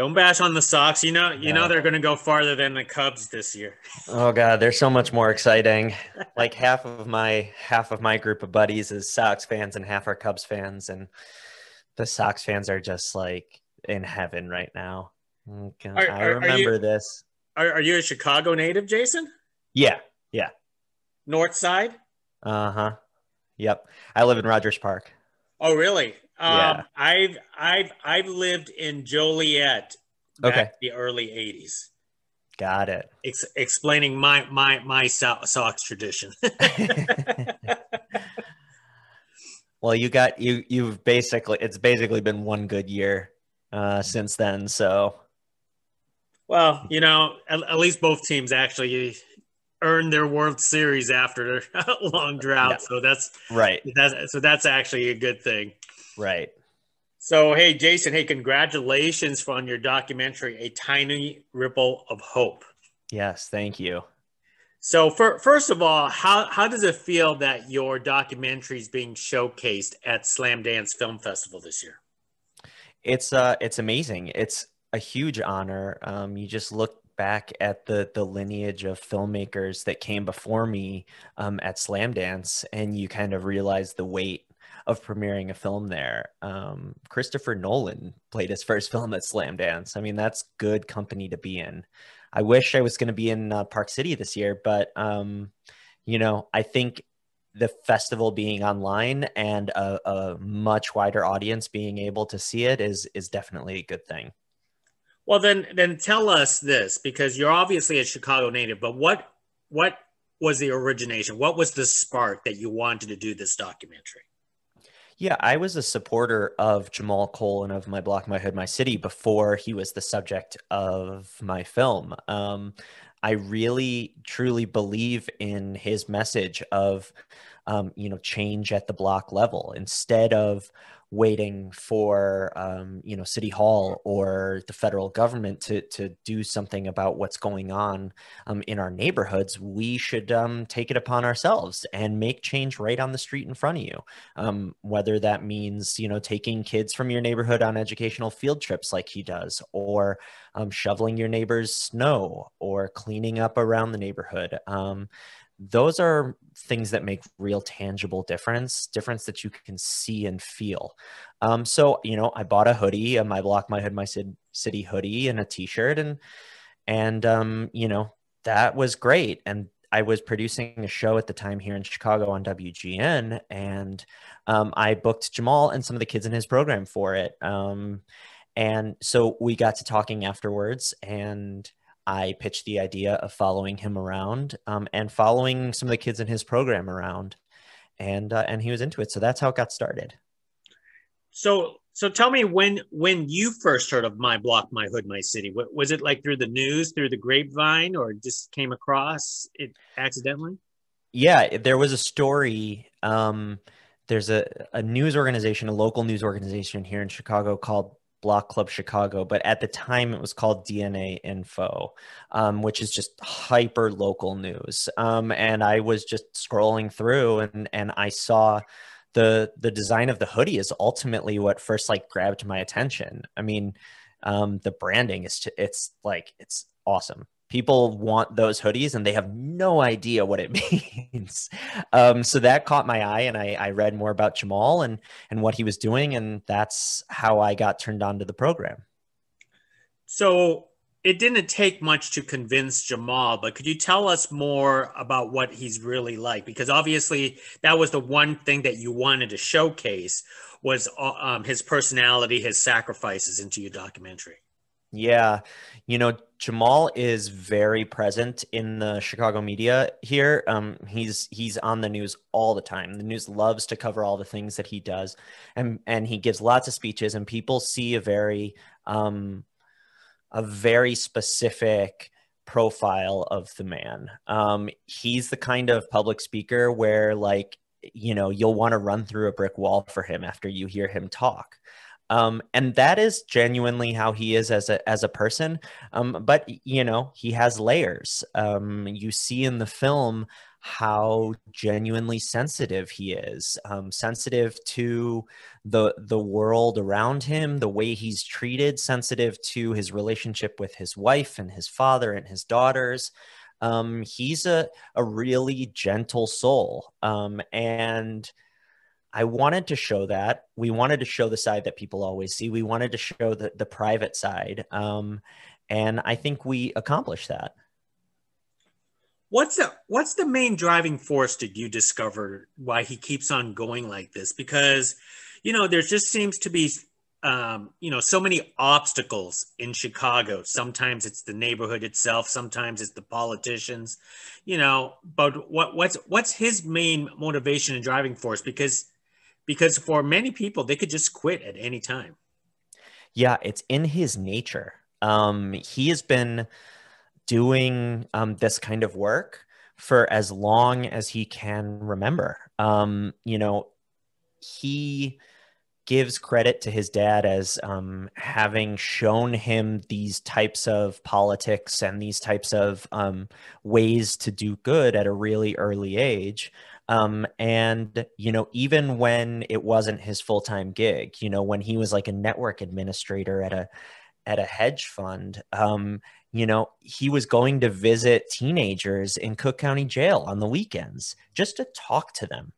Don't bash on the Sox. You know No. they're going to go farther than the Cubs this year. Oh God, they're so much more exciting. Like half of my group of buddies is Sox fans and half are Cubs fans, and the Sox fans are just like in heaven right now. Okay, Are I are, are you remember this. are you a Chicago native, Jason? Yeah, yeah. North Side? Uh-huh. Yep. I live in Rogers Park. Oh, really? Yeah. I've lived in Joliet back Okay. in the early '80s, Got it. explaining my Sox tradition. Well, you've basically it's basically been one good year since then, so Well, at least both teams actually earned their World Series after a long yeah. drought. So Right. that's actually a good thing. Right. So hey, Jason, hey, congratulations on your documentary, A Tiny Ripple of Hope. Yes, thank you. So first of all, how does it feel that your documentary is being showcased at Slamdance Film Festival this year? It's amazing. It's a huge honor. You just look back at the lineage of filmmakers that came before me at Slamdance, and you kind of realize the weight of premiering a film there. Christopher Nolan played his first film at Slamdance. I mean, that's good company to be in. I wish I was going to be in Park City this year, but I think the festival being online and a much wider audience being able to see it is definitely a good thing. Well, then tell us this because you're obviously a Chicago native, but what was the origination? What was the spark that you wanted to do this documentary? Yeah, I was a supporter of Jahmal Cole and of My Block, My Hood, My City before he was the subject of my film. I really truly believe in his message of, change at the block level instead of waiting for, City Hall or the federal government to do something about what's going on in our neighborhoods. We should take it upon ourselves and make change right on the street in front of you, whether that means taking kids from your neighborhood on educational field trips like he does, or shoveling your neighbor's snow, or cleaning up around the neighborhood. Those are things that make real tangible difference that you can see and feel. So I bought a hoodie, My Block, My Hood, My City hoodie, and a t-shirt, and that was great. And I was producing a show at the time here in Chicago on WGN, and I booked Jahmal and some of the kids in his program for it. And so we got to talking afterwards, and I pitched the idea of following him around, and following some of the kids in his program around, and he was into it. So that's how it got started. So tell me when you first heard of My Block, My Hood, My City. Was it like through the news, through the grapevine, or just came across it accidentally? Yeah, there was a story. There's a news organization, a local news organization here in Chicago called Block Club Chicago, but at the time it was called DNA Info, which is just hyper local news. And I was just scrolling through, and I saw the design of the hoodie is ultimately what first like grabbed my attention. I mean, the branding it's awesome. People want those hoodies and they have no idea what it means. So that caught my eye, and I read more about Jahmal and what he was doing, and that's how I got turned on to the program. So it didn't take much to convince Jahmal, but could you tell us more about what he's really like? Because obviously that was the one thing that you wanted to showcase was his personality, his sacrifices into your documentary. Yeah, Jahmal is very present in the Chicago media here. He's on the news all the time. The news loves to cover all the things that he does, and he gives lots of speeches, and people see a very specific profile of the man. He's the kind of public speaker where, like, you'll want to run through a brick wall for him after you hear him talk. And that is genuinely how he is as a person. But you know, he has layers. You see in the film how genuinely sensitive he is, sensitive to the world around him, the way he's treated, sensitive to his relationship with his wife and his father and his daughters. He's a really gentle soul. And I wanted to show that. We wanted to show the side that people always see. We wanted to show the private side. And I think we accomplished that. What's the main driving force did you discover why he keeps on going like this? Because, there just seems to be, so many obstacles in Chicago. Sometimes it's the neighborhood itself, sometimes it's the politicians, but what's his main motivation and driving force? Because for many people, they could just quit at any time. Yeah, it's in his nature. He has been doing this kind of work for as long as he can remember. He gives credit to his dad as having shown him these types of politics and these types of ways to do good at a really early age. And, even when it wasn't his full-time gig, when he was like a network administrator at a hedge fund, he was going to visit teenagers in Cook County Jail on the weekends just to talk to them.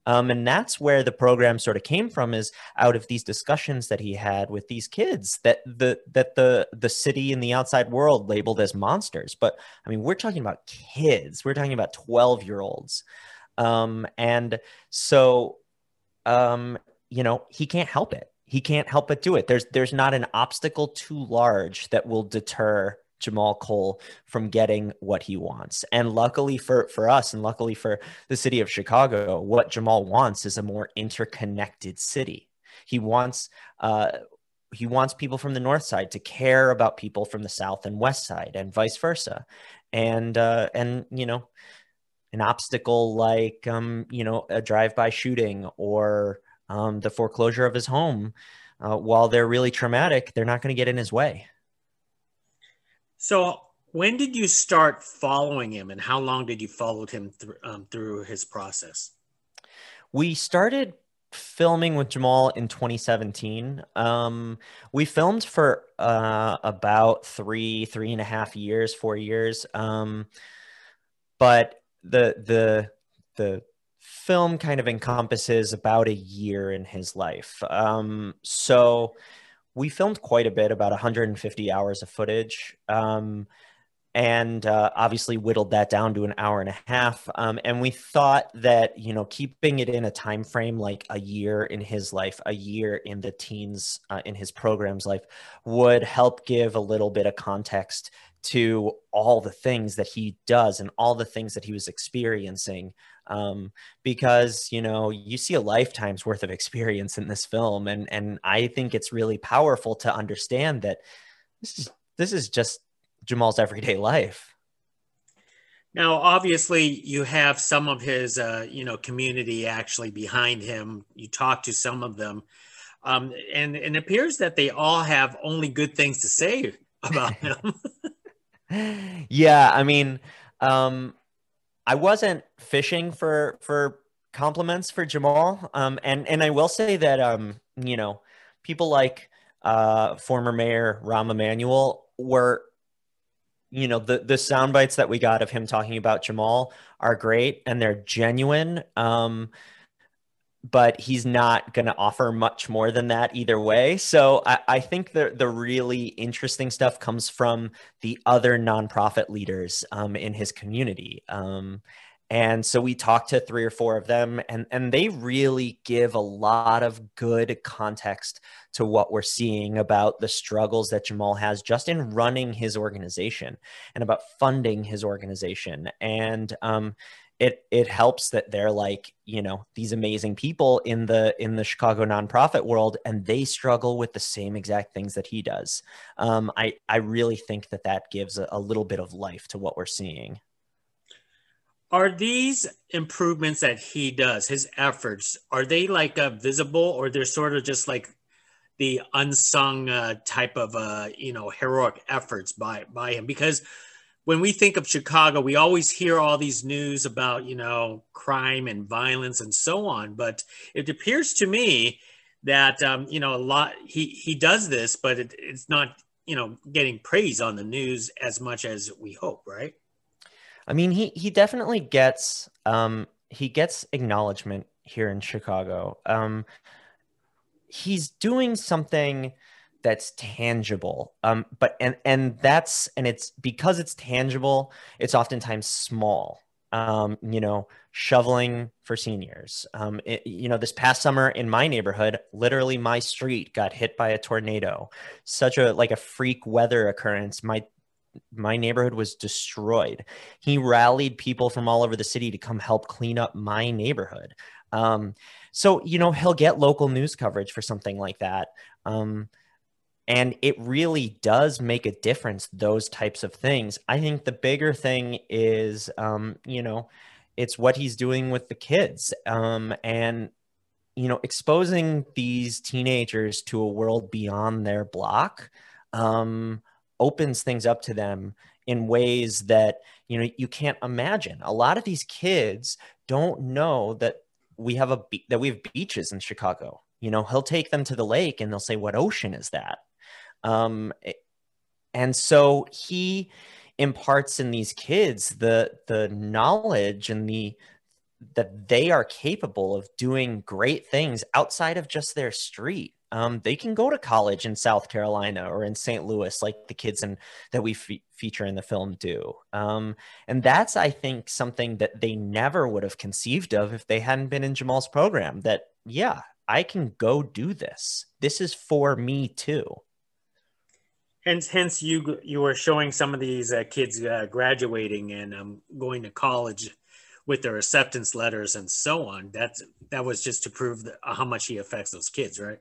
And that's where the program sort of came from, is out of these discussions that he had with these kids that the city and the outside world labeled as monsters. But I mean, we're talking about kids. We're talking about 12-year-olds. And so, he can't help it. He can't help but do it. There's not an obstacle too large that will deter Jahmal Cole from getting what he wants. And luckily for us, and luckily for the city of Chicago, what Jahmal wants is a more interconnected city. He wants people from the north side to care about people from the south and west side, and vice versa. And an obstacle like a drive-by shooting or the foreclosure of his home, while they're really traumatic, they're not going to get in his way. So when did you start following him, and how long did you follow him through his process? We started filming with Jahmal in 2017. We filmed for about 3.5 years, 4 years. But the film kind of encompasses about a year in his life. So we filmed quite a bit, about 150 hours of footage. And obviously whittled that down to an hour and a half. And we thought that, keeping it in a time frame like a year in his life, a year in the teens, in his program's life, would help give a little bit of context to all the things that he does and all the things that he was experiencing. Because, you see a lifetime's worth of experience in this film. And I think it's really powerful to understand that this is just Jahmal's everyday life. Now, obviously, you have some of his, community actually behind him. You talk to some of them, and it appears that they all have only good things to say about him. Yeah, I mean, I wasn't fishing for compliments for Jahmal, and I will say that people like former Mayor Rahm Emanuel were, the sound bites that we got of him talking about Jahmal are great and they're genuine. But he's not going to offer much more than that either way. So I think the really interesting stuff comes from the other nonprofit leaders in his community. And so we talked to 3 or 4 of them, and they really give a lot of good context to what we're seeing about the struggles that Jahmal has just in running his organization and about funding his organization. And it helps that they're like, these amazing people in the Chicago nonprofit world, and they struggle with the same exact things that he does. I really think that gives a little bit of life to what we're seeing. Are these improvements that he does, his efforts, are they like visible, or they're sort of just like the unsung type of heroic efforts by him. Because when we think of Chicago, we always hear all these news about crime and violence and so on. But it appears to me that a lot he does this, but it's not getting praise on the news as much as we hope, right? I mean, he definitely gets acknowledgement here in Chicago. He's doing something that's tangible. But and it's because it's tangible, it's oftentimes small. Shoveling for seniors. This past summer in my neighborhood, literally my street got hit by a tornado. Such a freak weather occurrence. My neighborhood was destroyed. He rallied people from all over the city to come help clean up my neighborhood. So, he'll get local news coverage for something like that. And it really does make a difference, those types of things. I think the bigger thing is, it's what he's doing with the kids. And exposing these teenagers to a world beyond their block opens things up to them in ways that, you can't imagine. A lot of these kids don't know that we have beaches in Chicago. He'll take them to the lake and they'll say, "What ocean is that?" And so he imparts in these kids the knowledge and that they are capable of doing great things outside of just their street. They can go to college in South Carolina or in St. Louis, like the kids that we feature in the film do. And that's, I think, something that they never would have conceived of if they hadn't been in Jahmal's program. That, yeah, I can go do this. This is for me too. Hence, you were showing some of these kids graduating and going to college with their acceptance letters and so on. That was just to prove how much he affects those kids, right?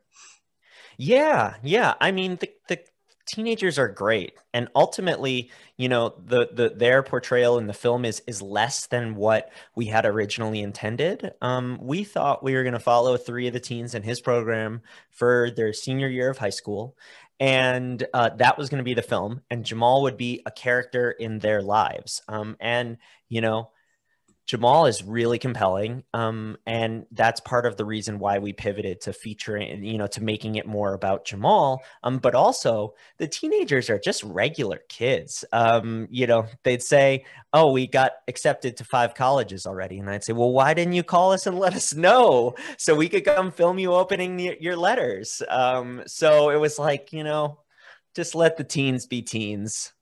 Yeah. I mean, the teenagers are great, and ultimately, their portrayal in the film is less than what we had originally intended. We thought we were going to follow 3 of the teens in his program for their senior year of high school, and that was going to be the film, and Jahmal would be a character in their lives. And Jahmal is really compelling, and that's part of the reason why we pivoted to featuring, to making it more about Jahmal. But also, the teenagers are just regular kids. They'd say, "Oh, we got accepted to 5 colleges already," and I'd say, "Well, why didn't you call us and let us know so we could come film you opening your letters?" So it was like, just let the teens be teens.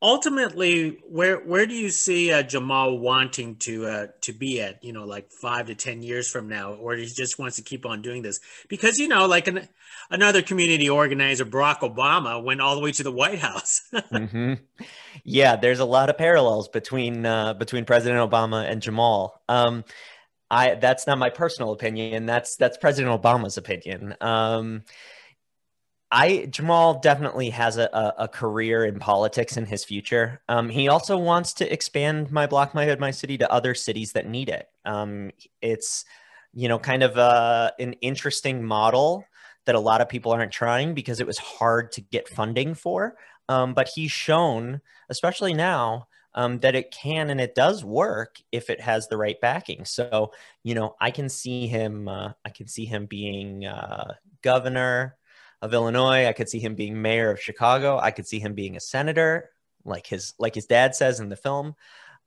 Ultimately, where do you see Jahmal wanting to be at? Like 5 to 10 years from now, or he just wants to keep on doing this? Because like another community organizer, Barack Obama, went all the way to the White House. Mm-hmm. Yeah, there's a lot of parallels between President Obama and Jahmal. That's not my personal opinion. That's President Obama's opinion. Jahmal definitely has a career in politics in his future. He also wants to expand My Block, My Hood, My City to other cities that need it. It's, kind of an interesting model that a lot of people aren't trying because it was hard to get funding for. But he's shown, especially now, that it can and it does work if it has the right backing. So, I can see him being governor of Illinois. I could see him being mayor of Chicago. I could see him being a senator, like his dad says in the film.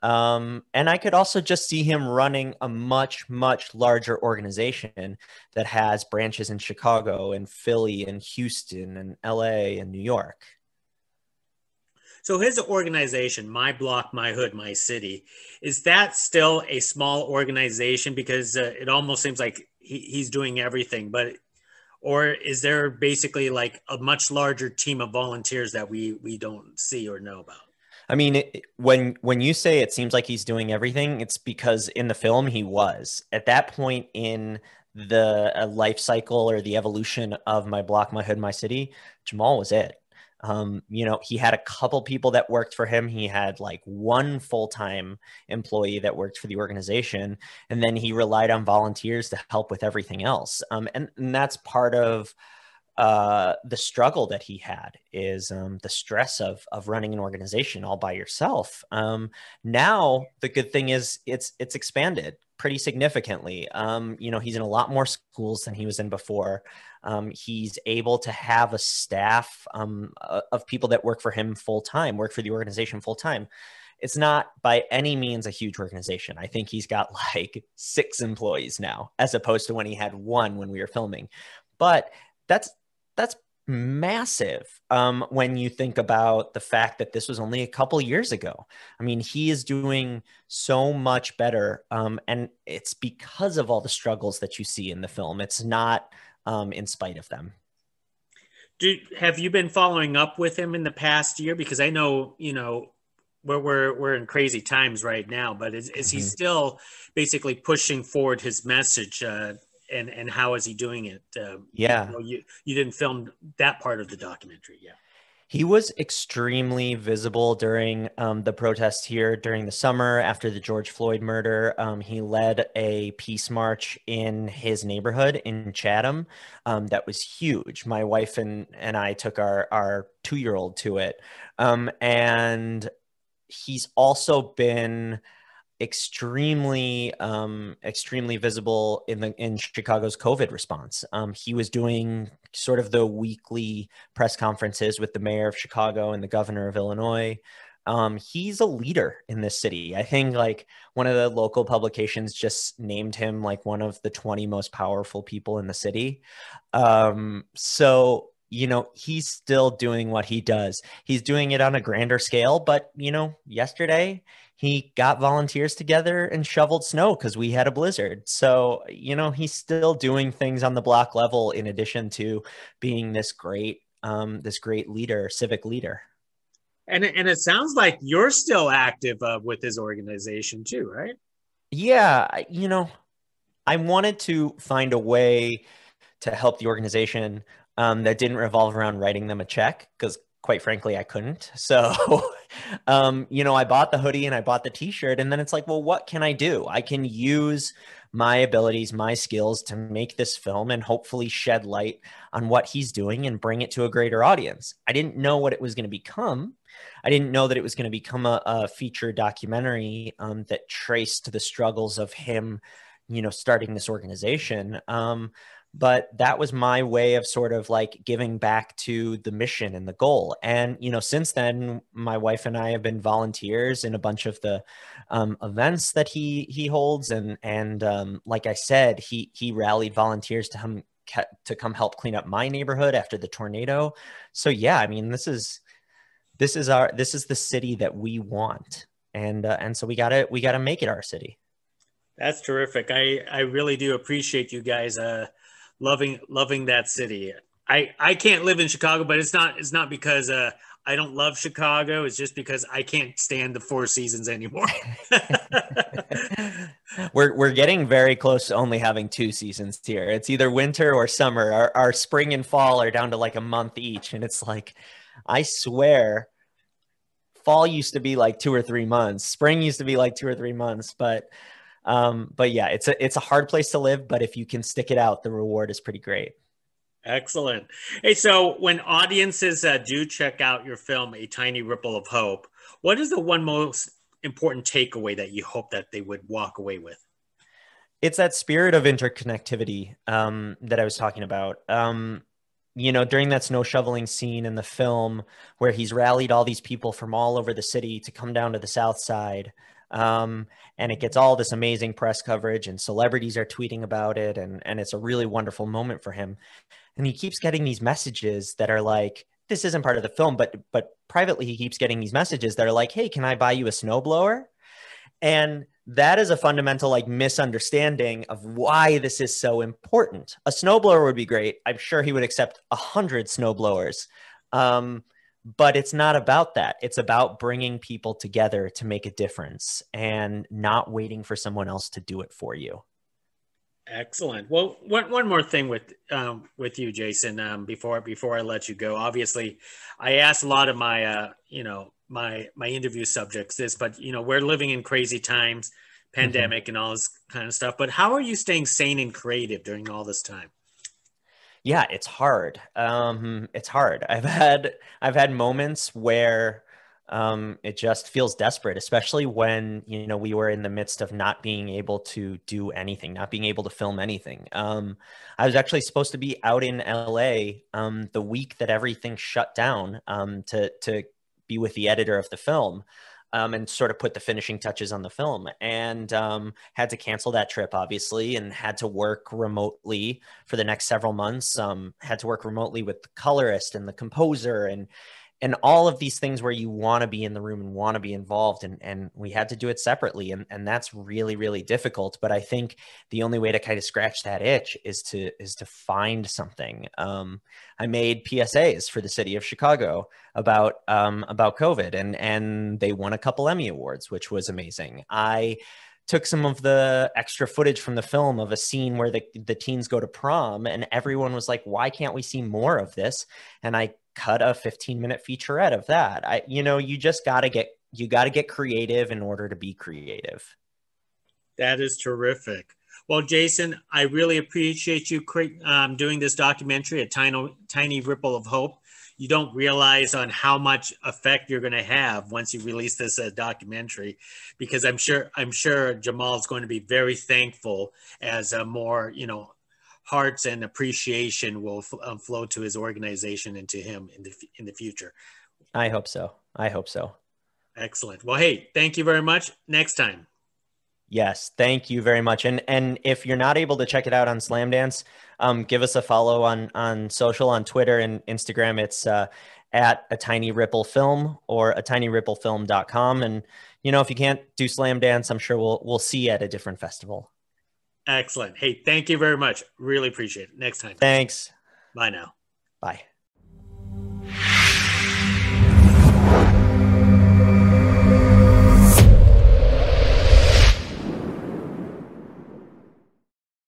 And I could also just see him running a much, much larger organization that has branches in Chicago and Philly and Houston and LA and New York. So his organization, My Block, My Hood, My City, is that still a small organization? Because it almost seems like he's doing everything, but or is there basically like a much larger team of volunteers that we don't see or know about? I mean, when you say it seems like he's doing everything, it's because in the film he was. At that point in the life cycle or the evolution of My Block, My Hood, My City, Jahmal was it. He had a couple people that worked for him. He had like one full-time employee that worked for the organization, and then he relied on volunteers to help with everything else. And that's part of the struggle that he had, is the stress of running an organization all by yourself. Now the good thing is it's expanded pretty significantly. He's in a lot more schools than he was in before. He's able to have a staff of people that work for him full time, work for the organization full time. It's not by any means a huge organization. I think he's got like 6 employees now, as opposed to when he had 1 when we were filming. But that's massive when you think about the fact that this was only a couple years ago. I mean, he is doing so much better, and it's because of all the struggles that you see in the film. It's not in spite of them. Have you been following up with him in the past year? Because I know, we're in crazy times right now, but is he still basically pushing forward his message? And how is he doing it? Yeah. You didn't film that part of the documentary. Yeah. He was extremely visible during the protests here during the summer after the George Floyd murder. He led a peace march in his neighborhood in Chatham. That was huge. My wife and I took our 2-year-old to it. And he's also been extremely visible in Chicago's COVID response. He was doing sort of the weekly press conferences with the mayor of Chicago and the governor of Illinois. He's a leader in this city. I think like one of the local publications just named him like one of the 20 most powerful people in the city. So he's still doing what he does. He's doing it on a grander scale, but yesterday he got volunteers together and shoveled snow because we had a blizzard. So, he's still doing things on the block level in addition to being this great leader, civic leader. And it sounds like you're still active with his organization too, right? Yeah, I wanted to find a way to help the organization that didn't revolve around writing them a check, because quite frankly, I couldn't. So, I bought the hoodie and I bought the t-shirt, and then it's like, well, what can I do? I can use my abilities, my skills to make this film and hopefully shed light on what he's doing and bring it to a greater audience. I didn't know what it was going to become. I didn't know that it was going to become a feature documentary that traced the struggles of him, starting this organization. But that was my way of sort of like giving back to the mission and the goal. And, since then, my wife and I have been volunteers in a bunch of the events that he holds. And like I said, he rallied volunteers to come help clean up my neighborhood after the tornado. So, yeah, I mean, this is the city that we want. And so we gotta make it our city. That's terrific. I really do appreciate you guys loving that city. I can't live in Chicago, but it's not because I don't love Chicago. It's just because I can't stand the 4 seasons anymore. We're getting very close to only having 2 seasons here. It's either winter or summer. Our spring and fall are down to like a month each, and it's like, I swear, fall used to be like 2 or 3 months. Spring used to be like 2 or 3 months, but yeah, it's a hard place to live, but if you can stick it out, the reward is pretty great. Excellent. Hey, so when audiences do check out your film, A Tiny Ripple of Hope, what is the one most important takeaway that you hope that they would walk away with? It's that spirit of interconnectivity that I was talking about. During that snow shoveling scene in the film where he's rallied all these people from all over the city to come down to the South Side. And it gets all this amazing press coverage and celebrities are tweeting about it. And it's a really wonderful moment for him. And he keeps getting these messages that are like, this isn't part of the film, but privately he keeps getting these messages that are like, hey, can I buy you a snowblower? And that is a fundamental like misunderstanding of why this is so important. A snowblower would be great. I'm sure he would accept 100 snowblowers. But it's not about that. It's about bringing people together to make a difference and not waiting for someone else to do it for you. Excellent. Well, one more thing with you, Jason. Before I let you go, obviously, I asked a lot of my my interview subjects this, but we're living in crazy times, Mhm. pandemic and all this kind of stuff. But how are you staying sane and creative during all this time? Yeah, it's hard. It's hard. I've had moments where it just feels desperate, especially when, we were in the midst of not being able to do anything, not being able to film anything. I was actually supposed to be out in LA the week that everything shut down to be with the editor of the film. And sort of put the finishing touches on the film, and had to cancel that trip, obviously, and had to work remotely for the next several months. Had to work remotely with the colorist and the composer, and all of these things where you want to be in the room and want to be involved, and we had to do it separately, and that's really, really difficult. But I think the only way to kind of scratch that itch is to find something. I made PSAs for the city of Chicago about COVID, and they won a couple Emmy Awards, which was amazing. I took some of the extra footage from the film of a scene where the teens go to prom, and everyone was like, why can't we see more of this? And I cut a 15-minute featurette of that. You just got to get creative in order to be creative. That is terrific. Well, Jason, I really appreciate you doing this documentary, A Tiny Ripple of Hope. You don't realize on how much effect you're going to have once you release this documentary, because I'm sure Jamal is going to be very thankful as more hearts and appreciation will flow to his organization and to him in the future. I hope so. I hope so. Excellent. Well, hey, thank you very much. Next time. Yes, thank you very much. And if you're not able to check it out on Slamdance, give us a follow on social, on Twitter and Instagram. It's at A Tiny Ripple Film or a tinyripplefilm.com. And if you can't do Slamdance, I'm sure we'll see you at a different festival. Excellent. Hey, thank you very much. Really appreciate it. Next time. Thanks. Bye now. Bye.